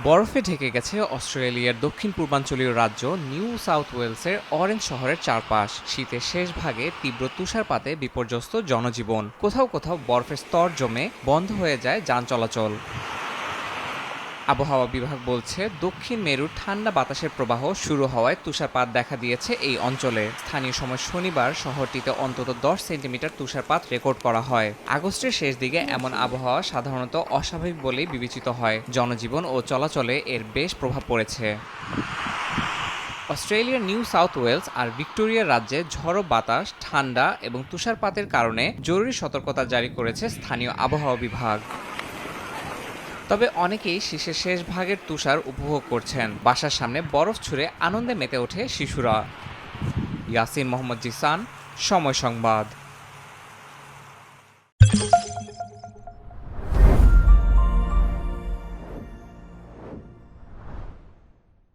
বরফে ঢেকে গেছে অস্ট্রেলিয়ার দক্ষিণ পূর্বাঞ্চলীয় রাজ্য নিউ সাউথ ওয়েলসের অরেঞ্জ শহরের চারপাশ। শীতের শেষ ভাগে তীব্র তুষারপাতে বিপর্যস্ত জনজীবন। কোথাও কোথাও বরফের স্তর জমে বন্ধ হয়ে যায় যান চলাচল। আবহাওয়া বিভাগ বলছে, দক্ষিণ মেরুর ঠান্ডা বাতাসের প্রবাহ শুরু হওয়ায় তুষারপাত দেখা দিয়েছে এই অঞ্চলে। স্থানীয় সময় শনিবার শহরটিতে অন্তত 10 সেন্টিমিটার তুষারপাত রেকর্ড করা হয়। আগস্টের শেষ দিকে এমন আবহাওয়া সাধারণত অস্বাভাবিক বলেই বিবেচিত হয়। জনজীবন ও চলাচলে এর বেশ প্রভাব পড়েছে। অস্ট্রেলিয়ার নিউ সাউথ ওয়েলস আর ভিক্টোরিয়া রাজ্যে ঝড়ো বাতাস, ঠান্ডা এবং তুষারপাতের কারণে জরুরি সতর্কতা জারি করেছে স্থানীয় আবহাওয়া বিভাগ। তবে অনেকেই শীষের শেষ ভাগের তুষার উপভোগ করছেন। বাসার সামনে বরফ ছুঁড়ে আনন্দে মেতে ওঠে শিশুরা। ইয়াসিন মোহাম্মদ জিসান, সময় সংবাদ।